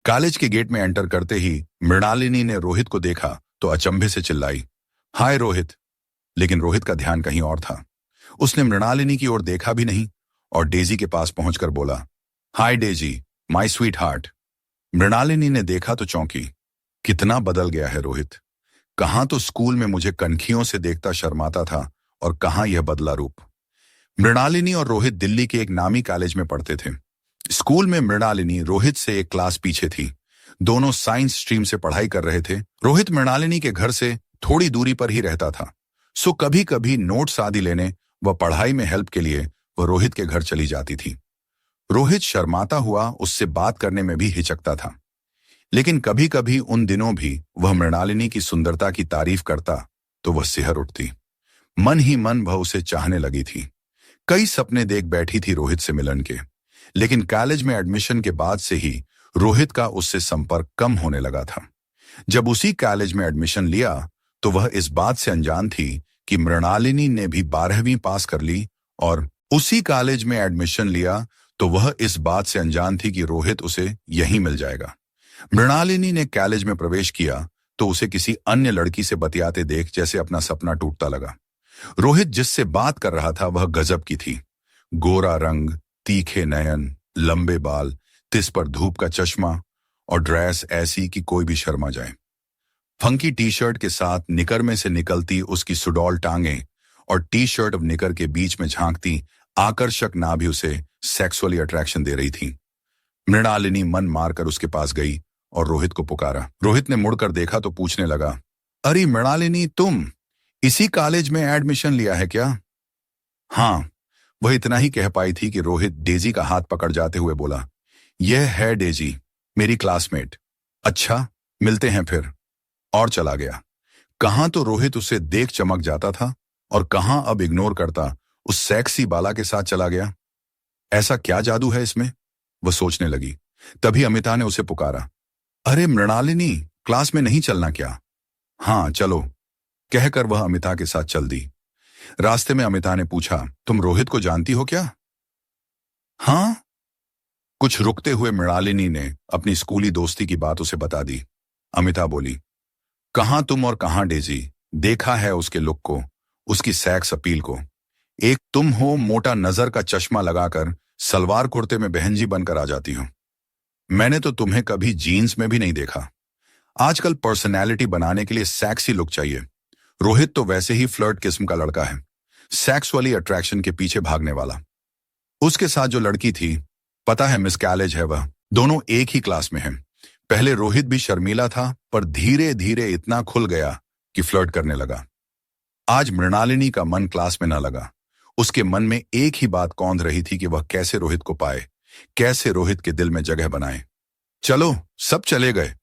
College के gate में enter करते ही मृणालिनी ने रोहित को देखा तो अचंभे से चिल्लाई, हाय रोहित। लेकिन रोहित का ध्यान कहीं और था। उसने मृणालिनी की ओर देखा भी नहीं और डेजी के पास पहुंचकर बोला, hi Daisy, my sweetheart. Mrinalini ने देखा तो चौंकी। कितना बदल गया है रोहित। कहां तो स्कूल में मुझे कनखियों से देखता शर्माता था और कहां यह बदला रूप। मृणालिनी और रोहित दिल्ली के एक नामी कॉलेज में पढ़ते थे। स्कूल में मृणालिनी रोहित से एक क्लास पीछे थी। दोनों साइंस स्ट्रीम से पढ़ाई कर रहे थे। रोहित मृणालिनी के घर से थोड़ी दूरी पर ही रहता था, सो कभी कभी नोट्स आदि लेने व पढ़ाई में हेल्प के लिए वह रोहित के घर चली जाती थी। रोहित शर्माता हुआ उससे बात करने में भी हिचकता था, लेकिन कभी कभी उन दिनों भी वह मृणालिनी की सुंदरता की तारीफ करता तो वह सिहर उठती। मन ही मन वह उसे चाहने लगी थी। कई सपने देख बैठी थी रोहित से मिलन के, लेकिन कॉलेज में एडमिशन के बाद से ही रोहित का उससे संपर्क कम होने लगा था। जब उसी कॉलेज में एडमिशन लिया तो वह इस बात से अनजान थी कि मृणालिनी ने भी 12वीं पास कर ली, और उसी कॉलेज में एडमिशन लिया तो वह इस बात से अनजान थी कि रोहित उसे यहीं मिल जाएगा। मृणालिनी ने कॉलेज में प्रवेश किया तो उसे किसी अन्य लड़की से बतियाते देख जैसे अपना सपना टूटता लगा। रोहित जिससे बात कर रहा था वह गजब की थी। गोरा रंग, तीखे नयन, लंबे बाल, तिस पर धूप का चश्मा और ड्रेस ऐसी कि कोई भी शर्मा जाए। फंकी टी शर्ट के साथ निकर में से निकलती उसकी सुडौल टांगें और टी शर्ट और निकर के बीच में झांकती आकर्षक नाभि उसे सेक्सुअली अट्रैक्शन दे रही थी। मृणालिनी मन मारकर उसके पास गई और रोहित को पुकारा। रोहित ने मुड़कर देखा तो पूछने लगा, अरे मृणालिनी, तुम इसी कॉलेज में एडमिशन लिया है क्या? हाँ, वह इतना ही कह पाई थी कि रोहित डेजी का हाथ पकड़ जाते हुए बोला, यह है डेजी, मेरी क्लासमेट। अच्छा, मिलते हैं फिर। और चला गया। कहां तो रोहित उसे देख चमक जाता था और कहां अब इग्नोर करता उस सेक्सी बाला के साथ चला गया। ऐसा क्या जादू है इसमें, वह सोचने लगी। तभी अमिता ने उसे पुकारा, अरे मृणालिनी, क्लास में नहीं चलना क्या? हाँ चलो, कहकर वह अमिता के साथ चल दी। रास्ते में अमिता ने पूछा, तुम रोहित को जानती हो क्या? हाँ। कुछ रुकते हुए मृणालिनी ने अपनी स्कूली दोस्ती की बात उसे बता दी। अमिता बोली, कहां तुम और कहां डेजी, देखा है उसके लुक को, उसकी सेक्स अपील को। एक तुम हो मोटा नजर का चश्मा लगाकर सलवार कुर्ते में बहन जी बनकर आ जाती हो। मैंने तो तुम्हें कभी जीन्स में भी नहीं देखा। आजकल पर्सनैलिटी बनाने के लिए सेक्सी लुक चाहिए। रोहित तो वैसे ही फ्लर्ट किस्म का लड़का है, सेक्स वाली अट्रैक्शन के पीछे भागने वाला। उसके साथ जो लड़की थी, पता है मिस कॉलेज है वह, दोनों एक ही क्लास में हैं। पहले रोहित भी शर्मीला था, पर धीरे धीरे इतना खुल गया कि फ्लर्ट करने लगा। आज मृणालिनी का मन क्लास में न लगा। उसके मन में एक ही बात कौंध रही थी कि वह कैसे रोहित को पाए, कैसे रोहित के दिल में जगह बनाए। चलो, सब चले गए,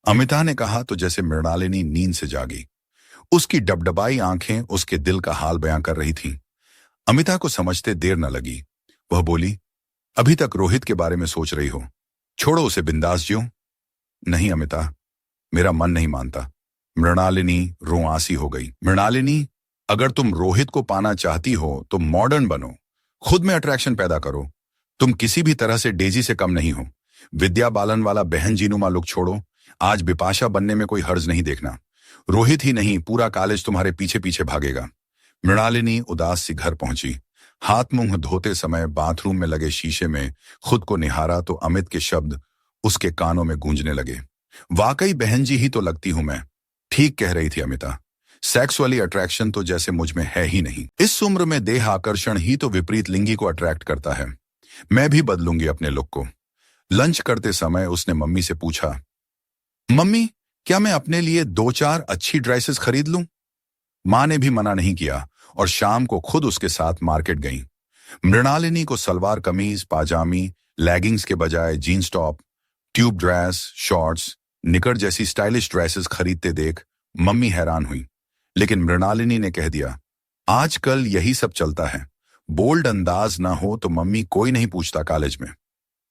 अमिता ने कहा तो जैसे मृणालिनी नींद से जागी। उसकी डबडबाई आंखें उसके दिल का हाल बयां कर रही थीं। अमिता को समझते देर न लगी। वह बोली, अभी तक रोहित के बारे में सोच रही हो? छोड़ो उसे, बिंदास जियो। नहीं अमिता, मेरा मन नहीं मानता। मृणालिनी रुआंसी हो गई। मृणालिनी, अगर तुम रोहित को पाना चाहती हो तो मॉडर्न बनो, खुद में अट्रैक्शन पैदा करो। तुम किसी भी तरह से डेजी से कम नहीं हो। विद्या बालन वाला बहन जीनुमा लुक छोड़ो। आज बिपाशा बनने में कोई हर्ज नहीं देखना। रोहित ही नहीं, पूरा कॉलेज तुम्हारे पीछे पीछे भागेगा। मृणालिनी उदास सी घर पहुंची। हाथ मुंह धोते समय बाथरूम में लगे शीशे में खुद को निहारा तो अमित के शब्द उसके कानों में गूंजने लगे, वाकई बहन जी ही तो लगती हूं मैं। ठीक कह रही थी अमिता, सेक्स वाली अट्रैक्शन तो जैसे मुझ में है ही नहीं। इस उम्र में देह आकर्षण ही तो विपरीत लिंगी को अट्रैक्ट करता है। मैं भी बदलूंगी अपने लुक को। लंच करते समय उसने मम्मी से पूछा, मम्मी, क्या मैं अपने लिए 2-4 अच्छी ड्रेसेस खरीद लूं? मां ने भी मना नहीं किया और शाम को खुद उसके साथ मार्केट गई। मृणालिनी को सलवार कमीज, पाजामी, लेगिंग्स के बजाय jeans top, tube dress, shorts, knicker जैसी स्टाइलिश ड्रेसेस खरीदते देख मम्मी हैरान हुई। लेकिन मृणालिनी ने कह दिया, आजकल यही सब चलता है। बोल्ड अंदाज ना हो तो मम्मी कोई नहीं पूछता कॉलेज में।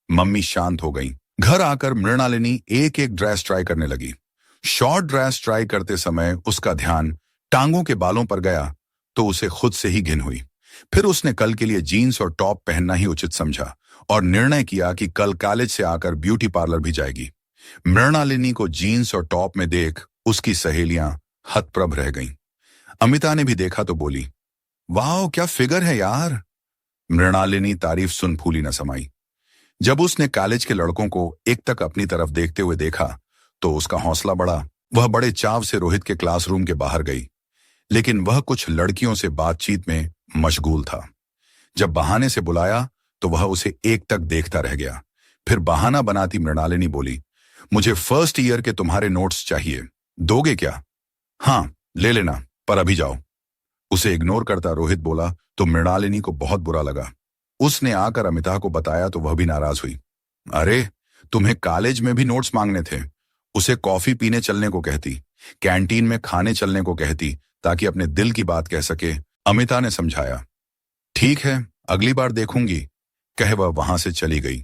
मम्मी शांत हो गई। घर आकर मृणालिनी एक एक ड्रेस ट्राई करने लगी। शॉर्ट ड्रेस ट्राई करते समय उसका ध्यान टांगों के बालों पर गया तो उसे खुद से ही घिन हुई। फिर उसने कल के लिए जीन्स और टॉप पहनना ही उचित समझा और निर्णय किया कि कल कॉलेज से आकर ब्यूटी पार्लर भी जाएगी। मृणालिनी को जीन्स और टॉप में देख उसकी सहेलियां हतप्रभ रह गईं। अमिता ने भी देखा तो बोली, वाह क्या फिगर है यार। मृणालिनी तारीफ सुन फूली न समाई। जब उसने कॉलेज के लड़कों को एक तक अपनी तरफ देखते हुए देखा तो उसका हौसला बढ़ा। वह बड़े चाव से रोहित के क्लासरूम के बाहर गई, लेकिन वह कुछ लड़कियों से बातचीत में मशगूल था। जब बहाने से बुलाया तो वह उसे एक तक देखता रह गया। फिर बहाना बनाती मृणालिनी बोली, मुझे फर्स्ट ईयर के तुम्हारे नोट्स चाहिए, दोगे क्या? हाँ ले लेना, पर अभी जाओ। उसे इग्नोर करता रोहित बोला तो मृणालिनी को बहुत बुरा लगा। उसने आकर अमिता को बताया तो वह भी नाराज हुई। अरे तुम्हें कॉलेज में भी नोट्स मांगने थे। उसे कॉफी पीने चलने को कहती, कैंटीन में खाने चलने को कहती ताकि अपने दिल की बात कह सके। अमिता ने समझाया, ठीक है अगली बार देखूंगी, कह वह वहां से चली गई।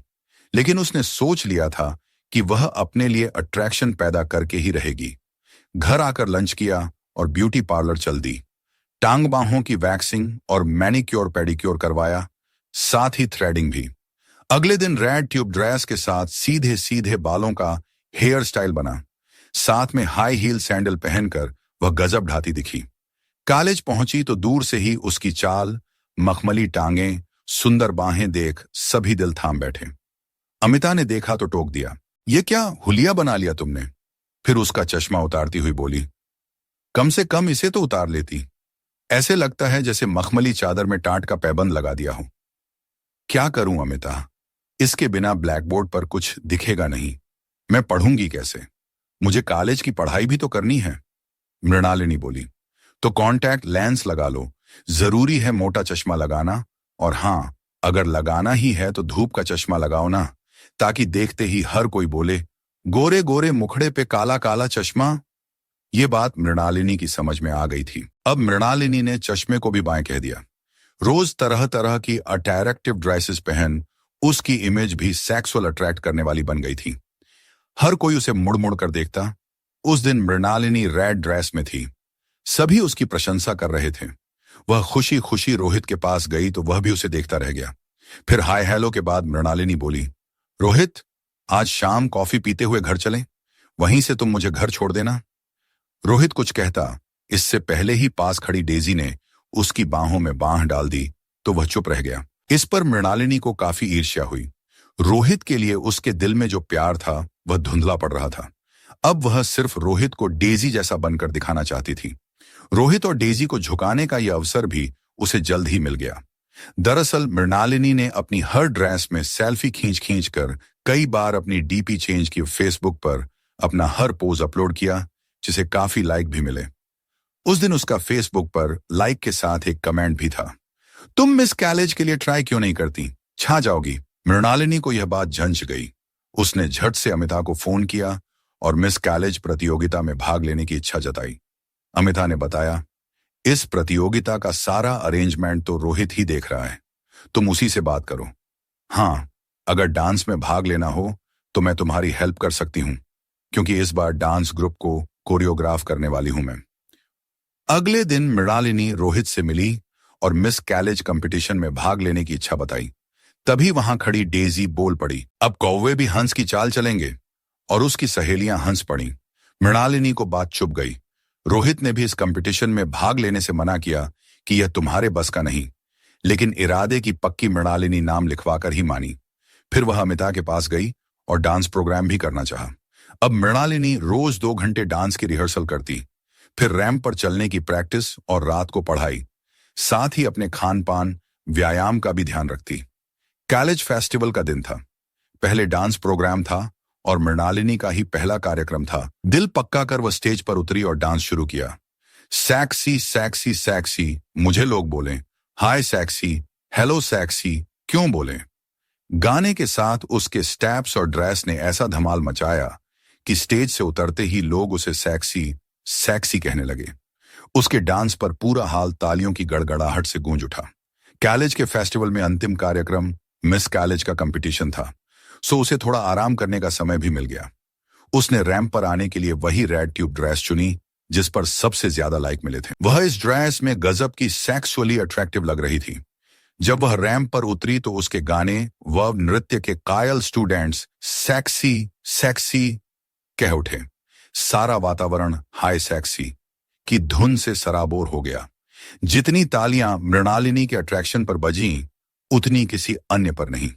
लेकिन उसने सोच लिया था कि वह अपने लिए अट्रैक्शन पैदा करके ही रहेगी। घर आकर लंच किया और ब्यूटी पार्लर चल दी। टांग बाहों की वैक्सिंग और मैनिक्योर पेडिक्योर करवाया, साथ ही थ्रेडिंग भी। अगले दिन रेड ट्यूब ड्रेस के साथ सीधे सीधे बालों का हेयर स्टाइल बना। साथ में हाई हील सैंडल पहनकर वह गजब ढाती दिखी। कॉलेज पहुंची तो दूर से ही उसकी चाल, मखमली टांगें, सुंदर बाहें देख सभी दिल थाम बैठे। अमिता ने देखा तो टोक दिया, ये क्या हुलिया बना लिया तुमने? फिर उसका चश्मा उतारती हुई बोली, कम से कम इसे तो उतार लेती, ऐसे लगता है जैसे मखमली चादर में टाट का पैबंद लगा दिया हो। क्या करूं अमिता, इसके बिना ब्लैक बोर्ड पर कुछ दिखेगा नहीं। मैं पढ़ूंगी कैसे? मुझे कॉलेज की पढ़ाई भी तो करनी है। मृणालिनी बोली, तो कॉन्टैक्ट लेंस लगा लो, जरूरी है मोटा चश्मा लगाना। और हाँ, अगर लगाना ही है तो धूप का चश्मा लगाओ ना, ताकि देखते ही हर कोई बोले, गोरे गोरे मुखड़े पे काला काला चश्मा। ये बात मृणालिनी की समझ में आ गई थी। अब मृणालिनी ने चश्मे को भी बाएं कह दिया। रोज तरह तरह की अट्रैक्टिव ड्रेसेस पहन उसकी इमेज भी सेक्सुअल अट्रैक्ट करने वाली बन गई थी। हर कोई उसे मुड़ मुड़ कर देखता। उस दिन मृणालिनी रेड ड्रेस में थी। सभी उसकी प्रशंसा कर रहे थे। वह खुशी खुशी रोहित के पास गई तो वह भी उसे देखता रह गया। फिर हाय हेलो के बाद मृणालिनी बोली, रोहित आज शाम कॉफी पीते हुए घर चलें, वहीं से तुम मुझे घर छोड़ देना। रोहित कुछ कहता, इससे पहले ही पास खड़ी डेजी ने उसकी बाहों में बांह डाल दी तो वह चुप रह गया। इस पर मृणालिनी को काफी ईर्ष्या हुई। रोहित के लिए उसके दिल में जो प्यार था वह धुंधला पड़ रहा था। अब वह सिर्फ रोहित को डेजी जैसा बनकर दिखाना चाहती थी। रोहित और डेजी को झुकाने का यह अवसर भी उसे जल्द ही मिल गया। दरअसल मृणालिनी ने अपनी हर ड्रेस में सेल्फी खींच खींच कर कई बार अपनी डीपी चेंज की, फेसबुक पर अपना हर पोज अपलोड किया, जिसे काफी लाइक भी मिले। उस दिन उसका फेसबुक पर लाइक के साथ एक कमेंट भी था, तुम मिस कॉलेज के लिए ट्राई क्यों नहीं करती, छा जाओगी। मृणालिनी को यह बात झंझ गई। उसने झट से अमिता को फोन किया और मिस कॉलेज प्रतियोगिता में भाग लेने की इच्छा जताई। अमिता ने बताया, इस प्रतियोगिता का सारा अरेंजमेंट तो रोहित ही देख रहा है, तुम उसी से बात करो। हाँ, अगर डांस में भाग लेना हो तो मैं तुम्हारी हेल्प कर सकती हूँ, क्योंकि इस बार डांस ग्रुप को कोरियोग्राफ करने वाली हूं मैं। अगले दिन मृणालिनी रोहित से मिली और मिस कॉलेज कंपटीशन में भाग लेने की इच्छा बताई। तभी वहां खड़ी डेजी बोल पड़ी, अब कौवे भी हंस की चाल चलेंगे, और उसकी सहेलियां हंस पड़ी। मृणालिनी को बात चुभ गई। रोहित ने भी इस कंपटीशन में भाग लेने से मना किया कि यह तुम्हारे बस का नहीं, लेकिन इरादे की पक्की मृणालिनी नाम लिखवाकर ही मानी। फिर वह अमिता के पास गई और डांस प्रोग्राम भी करना चाहा। अब मृणालिनी रोज 2 घंटे डांस की रिहर्सल करती, फिर रैंप पर चलने की प्रैक्टिस और रात को पढ़ाई, साथ ही अपने खान पान, व्यायाम का भी ध्यान रखती। कॉलेज फेस्टिवल का दिन था। पहले डांस प्रोग्राम था और मृणालिनी का ही पहला कार्यक्रम था। दिल पक्का कर वह स्टेज पर उतरी और डांस शुरू किया। सैक्सी सैक्सी सैक्सी, मुझे लोग बोले, हाय सैक्सी, हेलो सैक्सी, क्यों बोले। गाने के साथ उसके स्टेप्स और ड्रेस ने ऐसा धमाल मचाया कि स्टेज से उतरते ही लोग उसे सैक्सी सैक्सी कहने लगे। उसके डांस पर पूरा हाल तालियों की गड़गड़ाहट से गूंज उठा। कॉलेज के फेस्टिवल में अंतिम कार्यक्रम मिस कॉलेज का कंपटीशन था, सो उसे थोड़ा आराम करने का समय भी मिल गया। उसने रैंप पर आने के लिए वही रेड ट्यूब ड्रेस चुनी जिस पर सबसे ज्यादा लाइक मिले थे। वह इस ड्रेस में गजब की सेक्सुअली अट्रैक्टिव लग रही थी। जब वह रैंप पर उतरी तो उसके गाने व नृत्य के कायल स्टूडेंट्स सेक्सी सेक्सी कह उठे। सारा वातावरण हाय सेक्सी की धुन से सराबोर हो गया। जितनी तालियां मृणालिनी के अट्रैक्शन पर बजीं, उतनी किसी अन्य पर नहीं।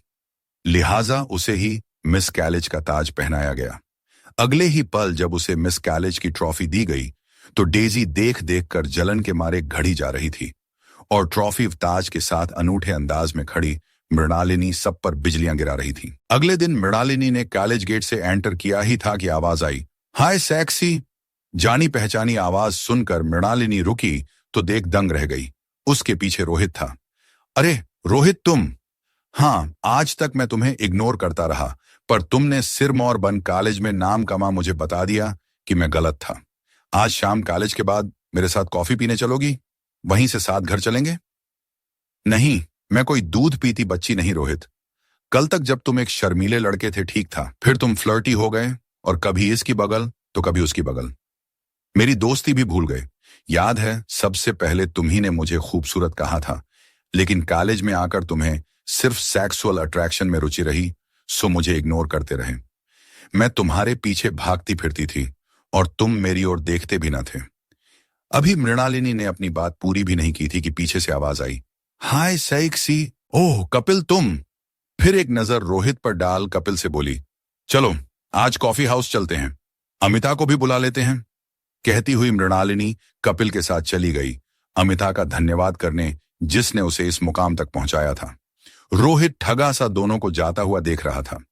लिहाजा उसे ही मिस कैलेज का ताज पहनाया गया। अगले ही पल जब उसे मिस कैलेज की ट्रॉफी दी गई तो डेजी देख देख कर जलन के मारे घड़ी जा रही थी और ट्रॉफी ताज के साथ अनूठे अंदाज में खड़ी मृणालिनी सब पर बिजलियां गिरा रही थी। अगले दिन मृणालिनी ने कॉलेज गेट से एंटर किया ही था कि आवाज आई, हाय सेक्सी। जानी पहचानी आवाज सुनकर मृणालिनी रुकी तो देख दंग रह गई। उसके पीछे रोहित था। अरे रोहित तुम? हाँ, आज तक मैं तुम्हें इग्नोर करता रहा, पर तुमने सिरमौर बन कॉलेज में नाम कमा मुझे बता दिया कि मैं गलत था। आज शाम कॉलेज के बाद मेरे साथ कॉफी पीने चलोगी? वहीं से साथ घर चलेंगे? नहीं, मैं कोई दूध पीती बच्ची नहीं रोहित। कल तक जब तुम एक शर्मीले लड़के थे ठीक था, फिर तुम फ्लर्टी हो गए और कभी इसकी बगल तो कभी उसकी बगल। मेरी दोस्ती भी भूल गए। याद है सबसे पहले तुम ही ने मुझे खूबसूरत कहा था, लेकिन कॉलेज में आकर तुम्हें सिर्फ सेक्सुअल अट्रैक्शन में रुचि रही, सो मुझे इग्नोर करते रहे। मैं तुम्हारे पीछे भागती फिरती थी और तुम मेरी ओर देखते भी न थे। अभी मृणालिनी ने अपनी बात पूरी भी नहीं की थी कि पीछे से आवाज आई, हाय सेक्सी। ओह कपिल तुम? फिर एक नजर रोहित पर डाल कपिल से बोली, चलो आज कॉफी हाउस चलते हैं, अमिता को भी बुला लेते हैं। कहती हुई मृणालिनी कपिल के साथ चली गई, अमिता का धन्यवाद करने, जिसने उसे इस मुकाम तक पहुंचाया था। रोहित ठगा सा दोनों को जाता हुआ देख रहा था।